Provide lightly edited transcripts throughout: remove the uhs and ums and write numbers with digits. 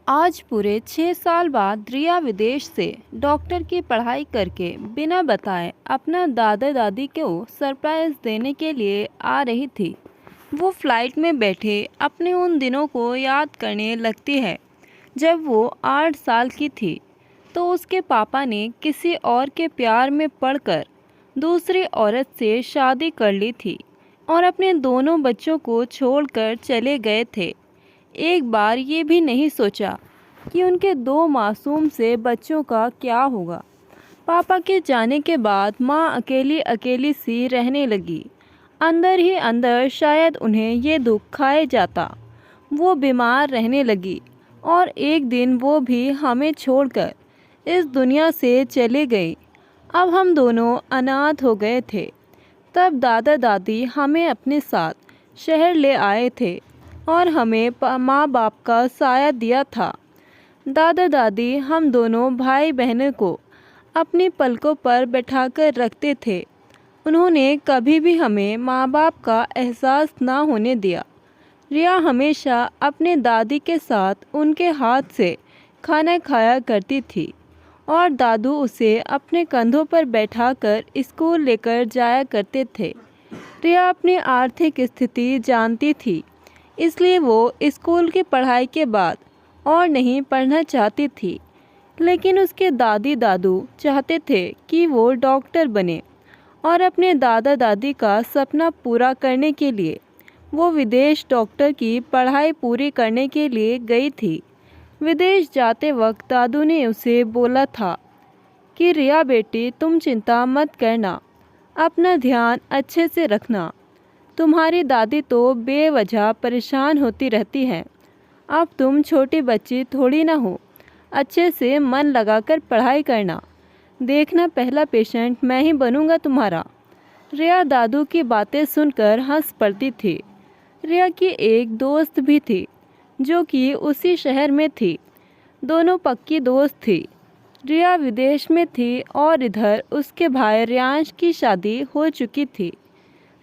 आज पूरे 6 साल बाद रिया विदेश से डॉक्टर की पढ़ाई करके बिना बताए अपना दादा दादी को सरप्राइज देने के लिए आ रही थी। वो फ्लाइट में बैठे अपने उन दिनों को याद करने लगती है जब वो 8 साल की थी। तो उसके पापा ने किसी और के प्यार में पड़कर दूसरी औरत से शादी कर ली थी और अपने दोनों बच्चों को छोड़कर चले गए थे। एक बार ये भी नहीं सोचा कि उनके दो मासूम से बच्चों का क्या होगा। पापा के जाने के बाद माँ अकेली अकेली सी रहने लगी। अंदर ही अंदर शायद उन्हें ये दुख खाए जाता। वो बीमार रहने लगी और एक दिन वो भी हमें छोड़कर इस दुनिया से चले गई। अब हम दोनों अनाथ हो गए थे। तब दादा दादी हमें अपने साथ शहर ले आए थे और हमें माँ बाप का साया दिया था। दादा दादी हम दोनों भाई बहनों को अपनी पलकों पर बैठाकर रखते थे। उन्होंने कभी भी हमें माँ बाप का एहसास ना होने दिया। रिया हमेशा अपने दादी के साथ उनके हाथ से खाना खाया करती थी और दादू उसे अपने कंधों पर बैठाकर स्कूल लेकर जाया करते थे। रिया अपनी आर्थिक स्थिति जानती थी, इसलिए वो स्कूल की पढ़ाई के बाद और नहीं पढ़ना चाहती थी। लेकिन उसके दादी दादू चाहते थे कि वो डॉक्टर बने और अपने दादा दादी का सपना पूरा करने के लिए वो विदेश डॉक्टर की पढ़ाई पूरी करने के लिए गई थी। विदेश जाते वक्त दादू ने उसे बोला था कि रिया बेटी, तुम चिंता मत करना, अपना ध्यान अच्छे से रखना। तुम्हारी दादी तो बेवजह परेशान होती रहती हैं। अब तुम छोटी बच्ची थोड़ी ना हो, अच्छे से मन लगाकर पढ़ाई करना। देखना, पहला पेशेंट मैं ही बनूंगा तुम्हारा। रिया दादू की बातें सुनकर हंस पड़ती थी। रिया की एक दोस्त भी थी जो कि उसी शहर में थी। दोनों पक्की दोस्त थी। रिया विदेश में थी और इधर उसके भाई रियांश की शादी हो चुकी थी।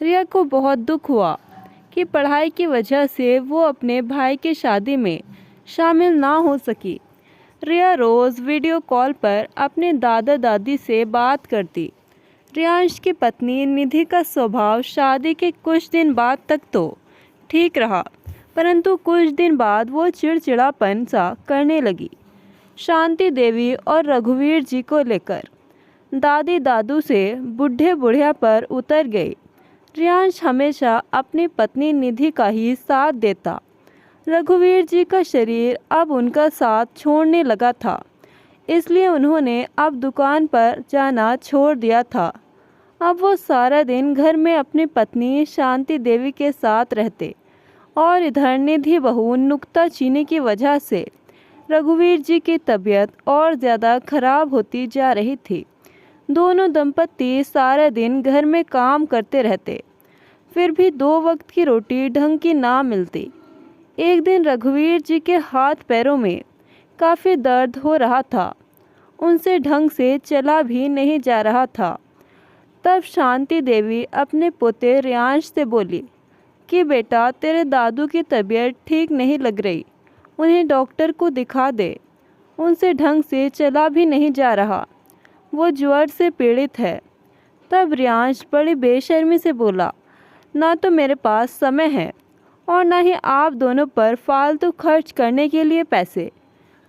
रिया को बहुत दुख हुआ कि पढ़ाई की वजह से वो अपने भाई की शादी में शामिल ना हो सकी। रिया रोज़ वीडियो कॉल पर अपने दादा दादी से बात करती। रियांश की पत्नी निधि का स्वभाव शादी के कुछ दिन बाद तक तो ठीक रहा, परंतु कुछ दिन बाद वो चिड़चिड़ापन सा करने लगी। शांति देवी और रघुवीर जी को लेकर दादी दादू से बूढ़े बुढ़िया पर उतर गई। रियांश हमेशा अपनी पत्नी निधि का ही साथ देता। रघुवीर जी का शरीर अब उनका साथ छोड़ने लगा था, इसलिए उन्होंने अब दुकान पर जाना छोड़ दिया था। अब वो सारा दिन घर में अपनी पत्नी शांति देवी के साथ रहते और इधर निधि बहू नुक्ताचीनी की वजह से रघुवीर जी की तबीयत और ज़्यादा खराब होती जा रही थी। दोनों दंपति सारा दिन घर में काम करते रहते, फिर भी 2 वक्त की रोटी ढंग की ना मिलती। एक दिन रघुवीर जी के हाथ पैरों में काफ़ी दर्द हो रहा था। उनसे ढंग से चला भी नहीं जा रहा था। तब शांति देवी अपने पोते रियांश से बोली कि बेटा, तेरे दादू की तबीयत ठीक नहीं लग रही, उन्हें डॉक्टर को दिखा दे। उनसे ढंग से चला भी नहीं जा रहा, वो ज्वर से पीड़ित है। तब रियांश बड़ी बेशर्मी से बोला, ना तो मेरे पास समय है और ना ही आप दोनों पर फालतू खर्च करने के लिए पैसे।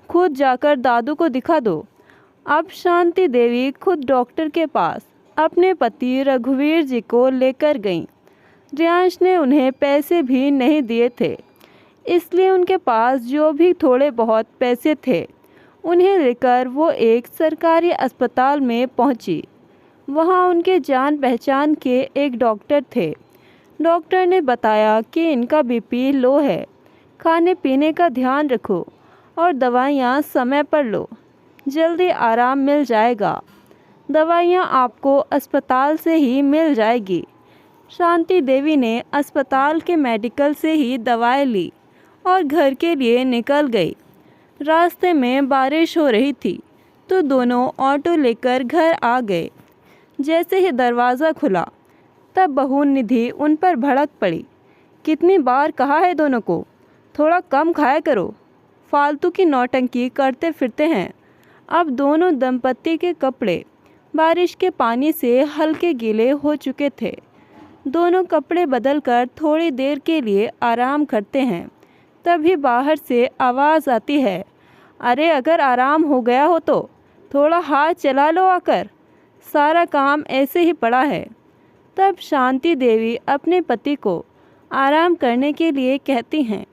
खुद जाकर दादू को दिखा दो। अब शांति देवी खुद डॉक्टर के पास अपने पति रघुवीर जी को लेकर गईं। रियांश ने उन्हें पैसे भी नहीं दिए थे, इसलिए उनके पास जो भी थोड़े बहुत पैसे थे उन्हें लेकर वो एक सरकारी अस्पताल में पहुंची। वहां उनके जान पहचान के एक डॉक्टर थे। डॉक्टर ने बताया कि इनका बीपी लो है, खाने पीने का ध्यान रखो और दवाइयाँ समय पर लो, जल्दी आराम मिल जाएगा। दवाइयाँ आपको अस्पताल से ही मिल जाएगी। शांति देवी ने अस्पताल के मेडिकल से ही दवाएं ली और घर के लिए निकल गई। रास्ते में बारिश हो रही थी तो दोनों ऑटो लेकर घर आ गए। जैसे ही दरवाज़ा खुला तब बहू निधि उन पर भड़क पड़ी। कितनी बार कहा है दोनों को, थोड़ा कम खाया करो। फालतू की नौटंकी करते फिरते हैं। अब दोनों दंपत्ति के कपड़े बारिश के पानी से हल्के गीले हो चुके थे। दोनों कपड़े बदलकर थोड़ी देर के लिए आराम करते हैं। तभी बाहर से आवाज़ आती है, अरे अगर आराम हो गया हो तो थोड़ा हाथ चला लो आकर, सारा काम ऐसे ही पड़ा है। तब शांति देवी अपने पति को आराम करने के लिए कहती हैं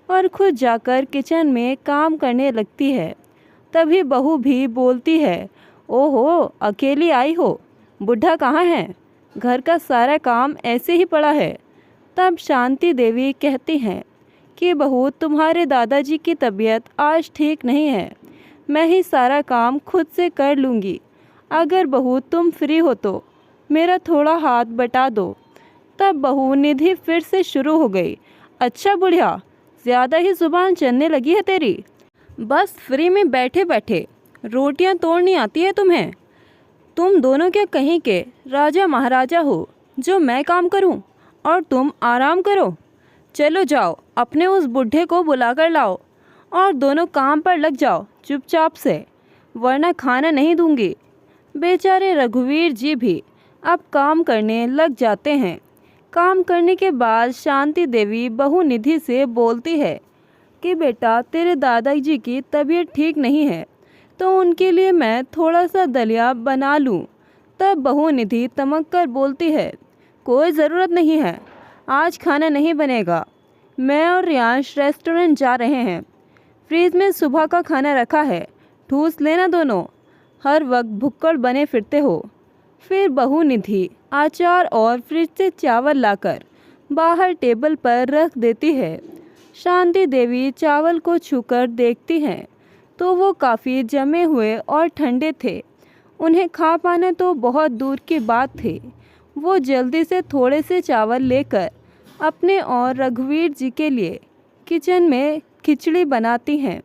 और खुद जाकर किचन में काम करने लगती है। तभी बहू भी बोलती है, ओहो अकेली आई हो, बुढ़ा कहाँ है, घर का सारा काम ऐसे ही पड़ा है। तब शांति देवी कहती हैं कि बहू तुम्हारे दादाजी की तबीयत आज ठीक नहीं है, मैं ही सारा काम खुद से कर लूँगी। अगर बहू तुम फ्री हो तो मेरा थोड़ा हाथ बटा दो। तब बहू निधि फिर से शुरू हो गई, अच्छा बुढ़िया, ज़्यादा ही ज़ुबान चलने लगी है तेरी। बस फ्री में बैठे बैठे रोटियां तोड़नी आती है तुम्हें। तुम दोनों क्या कहीं के राजा महाराजा हो जो मैं काम करूं और तुम आराम करो। चलो जाओ अपने उस बुढ़े को बुलाकर लाओ और दोनों काम पर लग जाओ चुपचाप से, वरना खाना नहीं दूंगी। बेचारे रघुवीर जी भी अब काम करने लग जाते हैं। काम करने के बाद शांति देवी बहू निधि से बोलती है कि बेटा तेरे दादाजी की तबीयत ठीक नहीं है तो उनके लिए मैं थोड़ा सा दलिया बना लूं। तब बहू निधि तमक कर बोलती है, कोई ज़रूरत नहीं है, आज खाना नहीं बनेगा, मैं और रियांश रेस्टोरेंट जा रहे हैं, फ्रीज में सुबह का खाना रखा है, ठूस लेना दोनों, हर वक्त भुक्कड़ बने फिरते हो। फिर बहू निधि अचार और फ्रिज से चावल लाकर बाहर टेबल पर रख देती है। शांति देवी चावल को छूकर देखती हैं तो वो काफ़ी जमे हुए और ठंडे थे। उन्हें खा पाना तो बहुत दूर की बात थी। वो जल्दी से थोड़े से चावल लेकर अपने और रघुवीर जी के लिए किचन में खिचड़ी बनाती हैं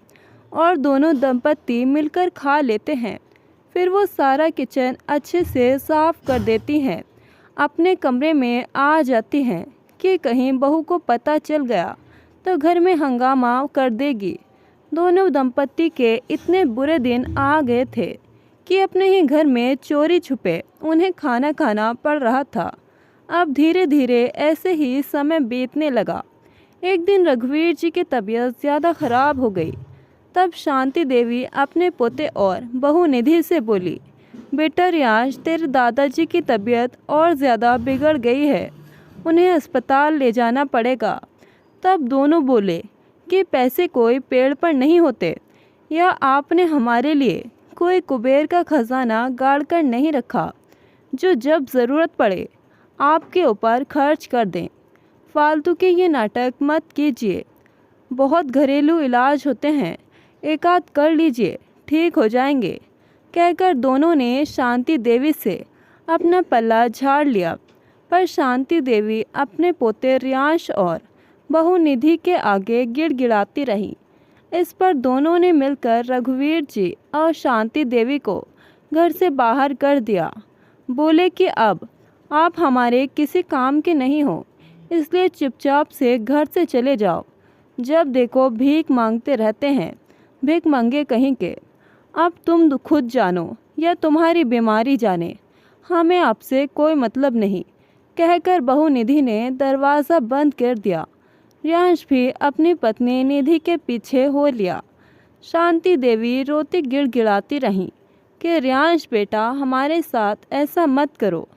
और दोनों दंपत्ति मिलकर खा लेते हैं। फिर वो सारा किचन अच्छे से साफ़ कर देती हैं। अपने कमरे में आ जाती हैं कि कहीं बहू को पता चल गया तो घर में हंगामा कर देगी। दोनों दंपत्ति के इतने बुरे दिन आ गए थे कि अपने ही घर में चोरी छुपे उन्हें खाना खाना पड़ रहा था। अब धीरे धीरे ऐसे ही समय बीतने लगा। एक दिन रघुवीर जी की तबीयत ज़्यादा ख़राब हो गई। तब शांति देवी अपने पोते और बहू निधि से बोली, बेटा रियांश तेरे दादाजी की तबीयत और ज़्यादा बिगड़ गई है, उन्हें अस्पताल ले जाना पड़ेगा। तब दोनों बोले कि पैसे कोई पेड़ पर नहीं होते, या आपने हमारे लिए कोई कुबेर का खजाना गाड़ कर नहीं रखा जो जब ज़रूरत पड़े आपके ऊपर खर्च कर दें। फालतू के ये नाटक मत कीजिए, बहुत घरेलू इलाज होते हैं, एक आध कर लीजिए, ठीक हो जाएंगे। कहकर दोनों ने शांति देवी से अपना पल्ला झाड़ लिया। पर शांति देवी अपने पोते रियांश और बहू निधि के आगे गिड़गिड़ाती रही। इस पर दोनों ने मिलकर रघुवीर जी और शांति देवी को घर से बाहर कर दिया। बोले कि अब आप हमारे किसी काम के नहीं हो, इसलिए चुपचाप से घर से चले जाओ। जब देखो भीख मांगते रहते हैं, भीख मांगे कहीं के। अब तुम खुद जानो या तुम्हारी बीमारी जाने, हमें आपसे कोई मतलब नहीं। कहकर बहू निधि ने दरवाज़ा बंद कर दिया। रियांश भी अपनी पत्नी निधि के पीछे हो लिया। शांति देवी रोती गिड़गिड़ाती रहीं कि रियांश बेटा हमारे साथ ऐसा मत करो,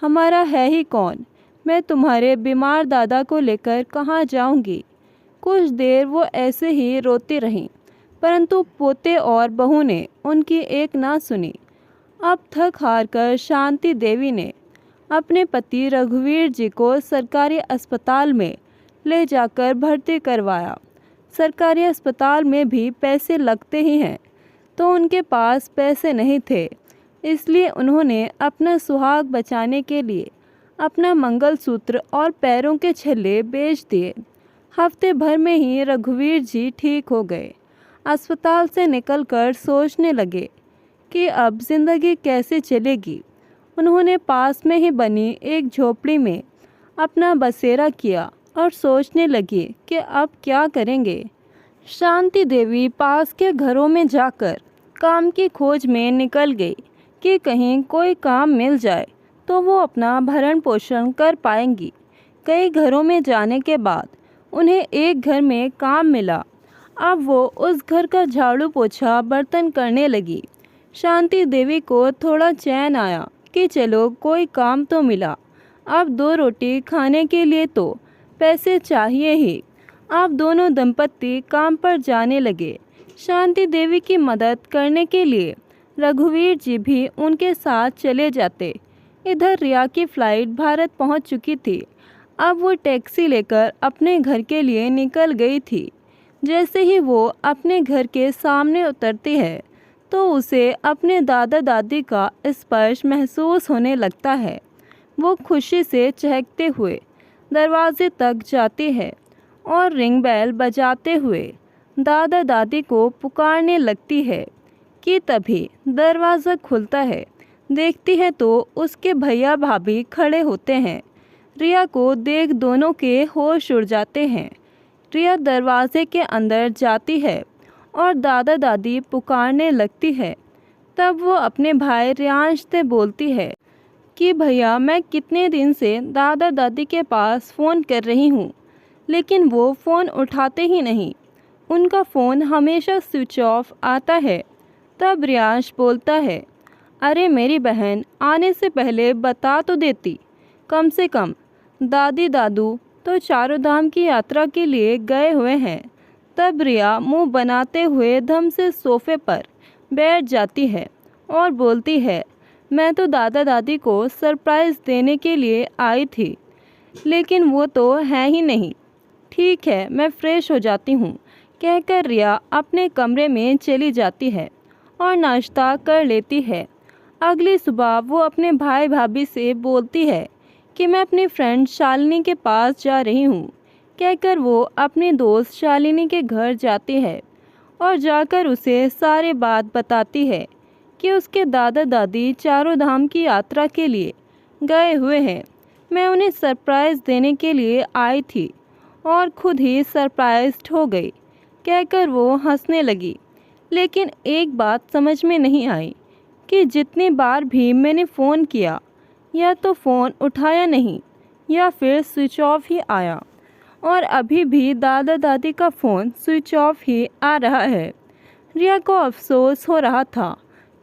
हमारा है ही कौन, मैं तुम्हारे बीमार दादा को लेकर कहाँ जाऊंगी। कुछ देर वो ऐसे ही रोती रहीं, परंतु पोते और बहू ने उनकी एक ना सुनी। अब थक हार कर शांति देवी ने अपने पति रघुवीर जी को सरकारी अस्पताल में ले जाकर भर्ती करवाया। सरकारी अस्पताल में भी पैसे लगते ही हैं, तो उनके पास पैसे नहीं थे, इसलिए उन्होंने अपना सुहाग बचाने के लिए अपना मंगलसूत्र और पैरों के छल्ले बेच दिए। हफ्ते भर में ही रघुवीर जी ठीक हो गए। अस्पताल से निकलकर सोचने लगे कि अब ज़िंदगी कैसे चलेगी। उन्होंने पास में ही बनी एक झोपड़ी में अपना बसेरा किया और सोचने लगे कि अब क्या करेंगे। शांति देवी पास के घरों में जाकर काम की खोज में निकल गई कि कहीं कोई काम मिल जाए तो वो अपना भरण पोषण कर पाएंगी। कई घरों में जाने के बाद उन्हें एक घर में काम मिला। अब वो उस घर का झाड़ू पोछा बर्तन करने लगी। शांति देवी को थोड़ा चैन आया कि चलो कोई काम तो मिला। अब 2 रोटी खाने के लिए तो पैसे चाहिए ही। अब दोनों दंपत्ति काम पर जाने लगे। शांति देवी की मदद करने के लिए रघुवीर जी भी उनके साथ चले जाते। इधर रिया की फ्लाइट भारत पहुंच चुकी थी। अब वो टैक्सी लेकर अपने घर के लिए निकल गई थी। जैसे ही वो अपने घर के सामने उतरती है तो उसे अपने दादा दादी का स्पर्श महसूस होने लगता है। वो खुशी से चहकते हुए दरवाजे तक जाती है और रिंग बेल बजाते हुए दादा दादी को पुकारने लगती है कि तभी दरवाज़ा खुलता है। देखती है तो उसके भैया भाभी खड़े होते हैं। रिया को देख दोनों के होश उड़ जाते हैं। रिया दरवाजे के अंदर जाती है और दादा दादी पुकारने लगती है। तब वो अपने भाई रियांश से बोलती है कि भैया मैं कितने दिन से दादा दादी के पास फ़ोन कर रही हूँ, लेकिन वो फ़ोन उठाते ही नहीं। उनका फ़ोन हमेशा स्विच ऑफ आता है। तब रियांश बोलता है, अरे मेरी बहन आने से पहले बता तो देती। कम से कम दादी दादू तो चारों धाम की यात्रा के लिए गए हुए हैं। तब रिया मुंह बनाते हुए धम से सोफे पर बैठ जाती है और बोलती है, मैं तो दादा दादी को सरप्राइज़ देने के लिए आई थी, लेकिन वो तो है ही नहीं। ठीक है, मैं फ़्रेश हो जाती हूँ, कहकर रिया अपने कमरे में चली जाती है और नाश्ता कर लेती है। अगली सुबह वो अपने भाई भाभी से बोलती है कि मैं अपनी फ्रेंड शालिनी के पास जा रही हूँ, कहकर वो अपनी दोस्त शालिनी के घर जाती है और जाकर उसे सारी बात बताती है कि उसके दादा दादी चारों धाम की यात्रा के लिए गए हुए हैं। मैं उन्हें सरप्राइज़ देने के लिए आई थी और खुद ही सरप्राइज्ड हो गई, कहकर वो हंसने लगी। लेकिन एक बात समझ में नहीं आई कि जितनी बार भी मैंने फ़ोन किया या तो फ़ोन उठाया नहीं या फिर स्विच ऑफ ही आया, और अभी भी दादा दादी का फ़ोन स्विच ऑफ ही आ रहा है। रिया को अफसोस हो रहा था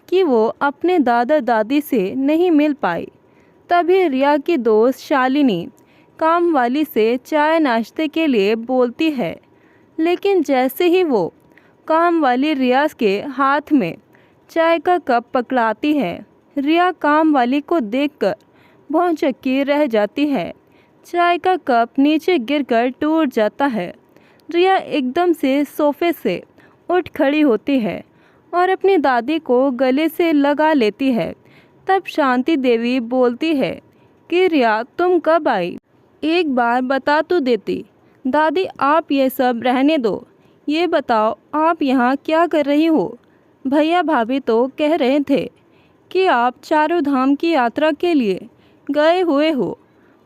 कि वो अपने दादा दादी से नहीं मिल पाई। तभी रिया की दोस्त शालिनी काम वाली से चाय नाश्ते के लिए बोलती है, लेकिन जैसे ही वो काम वाली रिया के हाथ में चाय का कप पकड़ाती है, रिया काम वाली को देखकर भौंचक्की रह जाती है। चाय का कप नीचे गिरकर टूट जाता है। रिया एकदम से सोफे से उठ खड़ी होती है और अपनी दादी को गले से लगा लेती है। तब शांति देवी बोलती है कि रिया तुम कब आई, एक बार बता तो देती। दादी आप ये सब रहने दो, ये बताओ आप यहाँ क्या कर रही हो। भैया भाभी तो कह रहे थे कि आप चारों धाम की यात्रा के लिए गए हुए हो।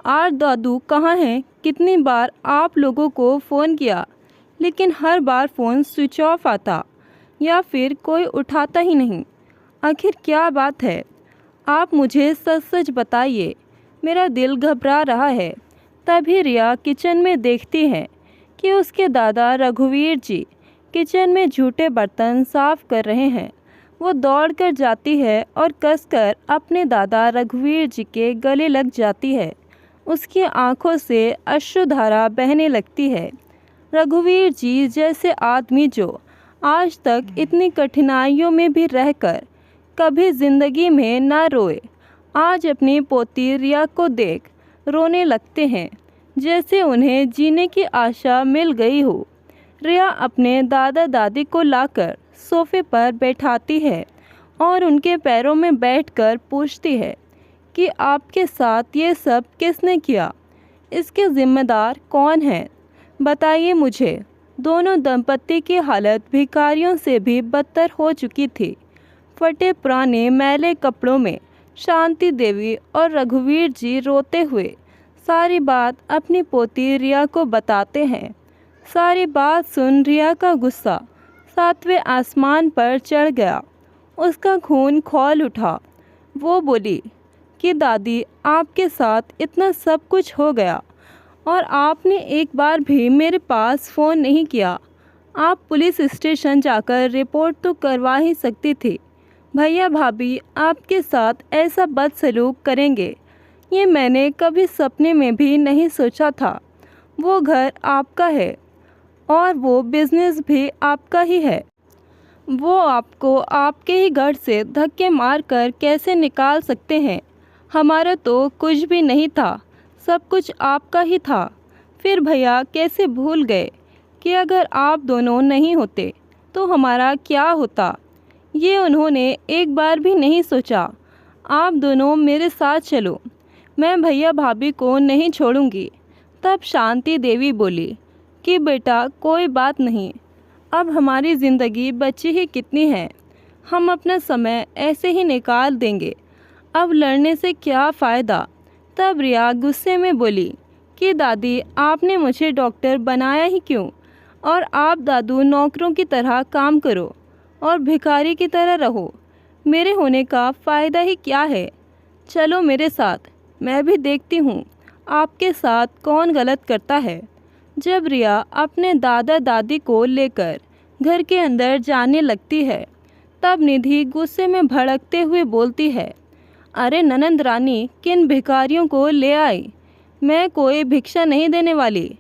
और दादू कहाँ हैं? कितनी बार आप लोगों को फ़ोन किया, लेकिन हर बार फ़ोन स्विच ऑफ आता या फिर कोई उठाता ही नहीं। आखिर क्या बात है? आप मुझे सच सच बताइए, मेरा दिल घबरा रहा है। तभी रिया किचन में देखती है कि उसके दादा रघुवीर जी किचन में झूठे बर्तन साफ़ कर रहे हैं। वो दौड़कर जाती है और कसकर अपने दादा रघुवीर जी के गले लग जाती है। उसकी आंखों से अश्रुधारा बहने लगती है। रघुवीर जी जैसे आदमी जो आज तक इतनी कठिनाइयों में भी रहकर कभी ज़िंदगी में ना रोए, आज अपनी पोती रिया को देख रोने लगते हैं, जैसे उन्हें जीने की आशा मिल गई हो। रिया अपने दादा दादी को लाकर सोफे पर बैठाती है और उनके पैरों में बैठकर पूछती है कि आपके साथ ये सब किसने किया, इसके ज़िम्मेदार कौन है, बताइए मुझे। दोनों दंपत्ति की हालत भिखारियों से भी बदतर हो चुकी थी। फटे पुराने मैले कपड़ों में शांति देवी और रघुवीर जी रोते हुए सारी बात अपनी पोती रिया को बताते हैं। सारी बात सुन रिया का गुस्सा 7वें आसमान पर चढ़ गया। उसका खून खौल उठा। वो बोली कि दादी, आपके साथ इतना सब कुछ हो गया और आपने एक बार भी मेरे पास फ़ोन नहीं किया। आप पुलिस स्टेशन जाकर रिपोर्ट तो करवा ही सकती थी। भैया भाभी आपके साथ ऐसा बदसलूक करेंगे, ये मैंने कभी सपने में भी नहीं सोचा था। वो घर आपका है और वो बिज़नेस भी आपका ही है। वो आपको आपके ही घर से धक्के मार कर कैसे निकाल सकते हैं? हमारा तो कुछ भी नहीं था, सब कुछ आपका ही था। फिर भैया कैसे भूल गए कि अगर आप दोनों नहीं होते तो हमारा क्या होता? ये उन्होंने एक बार भी नहीं सोचा। आप दोनों मेरे साथ चलो, मैं भैया भाभी को नहीं छोड़ूंगी। तब शांति देवी बोली कि बेटा कोई बात नहीं, अब हमारी ज़िंदगी बची ही कितनी है, हम अपना समय ऐसे ही निकाल देंगे, अब लड़ने से क्या फ़ायदा। तब रिया गुस्से में बोली कि दादी, आपने मुझे डॉक्टर बनाया ही क्यों? और आप दादू नौकरों की तरह काम करो और भिखारी की तरह रहो, मेरे होने का फ़ायदा ही क्या है? चलो मेरे साथ, मैं भी देखती हूँ आपके साथ कौन गलत करता है। जब रिया अपने दादा दादी को लेकर घर के अंदर जाने लगती है, तब निधि गुस्से में भड़कते हुए बोलती है, अरे ननंद रानी, किन भिखारियों को ले आई? मैं कोई भिक्षा नहीं देने वाली,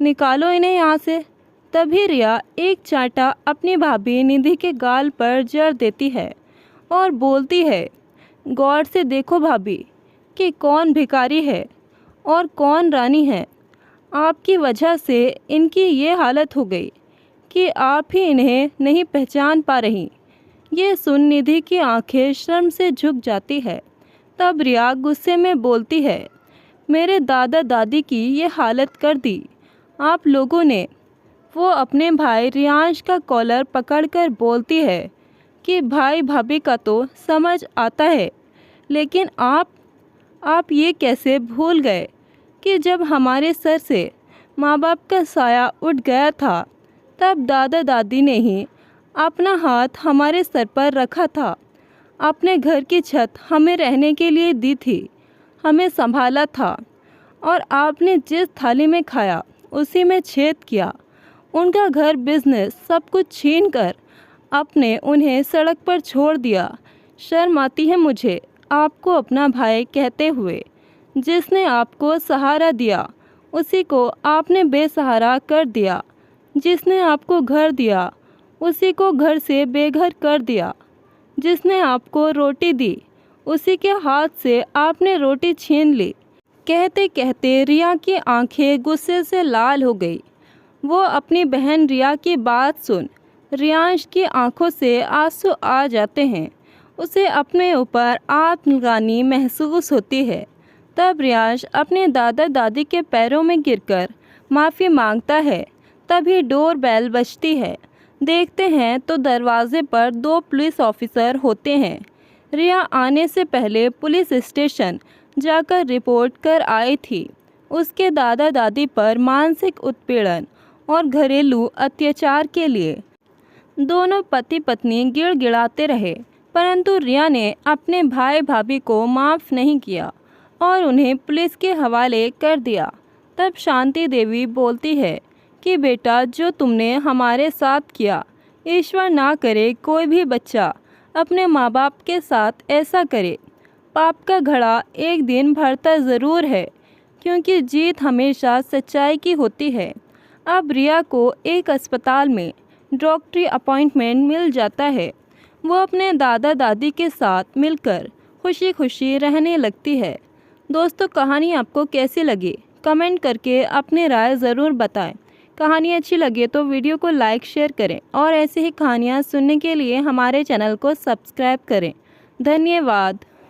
निकालो इन्हें यहाँ से। तभी रिया एक चांटा अपनी भाभी निधि के गाल पर जड़ देती है और बोलती है, गौर से देखो भाभी कि कौन भिखारी है और कौन रानी है। आपकी वजह से इनकी ये हालत हो गई कि आप ही इन्हें नहीं पहचान पा रही। ये सुन निधि की आंखें शर्म से झुक जाती है। तब रिया गुस्से में बोलती है, मेरे दादा दादी की ये हालत कर दी आप लोगों ने। वो अपने भाई रियांश का कॉलर पकड़कर बोलती है कि भाई भाभी का तो समझ आता है, लेकिन आप ये कैसे भूल गए कि जब हमारे सर से माँ बाप का साया उठ गया था, तब दादा दादी ने ही अपना हाथ हमारे सर पर रखा था, अपने घर की छत हमें रहने के लिए दी थी, हमें संभाला था, और आपने जिस थाली में खाया उसी में छेद किया। उनका घर, बिजनेस सब कुछ छीन कर आपने उन्हें सड़क पर छोड़ दिया। शर्म आती है मुझे आपको अपना भाई कहते हुए। जिसने आपको सहारा दिया उसी को आपने बेसहारा कर दिया, जिसने आपको घर दिया उसी को घर से बेघर कर दिया, जिसने आपको रोटी दी उसी के हाथ से आपने रोटी छीन ली। कहते कहते रिया की आंखें गुस्से से लाल हो गई। वो अपनी बहन रिया की बात सुन रियांश की आंखों से आंसू आ जाते हैं। उसे अपने ऊपर आत्मग्लानि महसूस होती है। तब रियांश अपने दादा दादी के पैरों में गिरकर माफ़ी मांगता है। तभी डोर बेल बजती है। देखते हैं तो दरवाजे पर 2 पुलिस ऑफिसर होते हैं। रिया आने से पहले पुलिस स्टेशन जाकर रिपोर्ट कर आई थी। उसके दादा दादी पर मानसिक उत्पीड़न और घरेलू अत्याचार के लिए दोनों पति पत्नी गिड़गिड़ाते रहे, परंतु रिया ने अपने भाई भाभी को माफ़ नहीं किया और उन्हें पुलिस के हवाले कर दिया। तब शांति देवी बोलती है कि बेटा, जो तुमने हमारे साथ किया, ईश्वर ना करे कोई भी बच्चा अपने माँ बाप के साथ ऐसा करे। पाप का घड़ा एक दिन भरता ज़रूर है, क्योंकि जीत हमेशा सच्चाई की होती है। अब रिया को एक अस्पताल में डॉक्टरी अपॉइंटमेंट मिल जाता है। वो अपने दादा दादी के साथ मिलकर खुशी खुशी रहने लगती है। दोस्तों, कहानी आपको कैसी लगी कमेंट करके अपनी राय ज़रूर बताएं। कहानी अच्छी लगे तो वीडियो को लाइक शेयर करें और ऐसे ही कहानियाँ सुनने के लिए हमारे चैनल को सब्सक्राइब करें। धन्यवाद।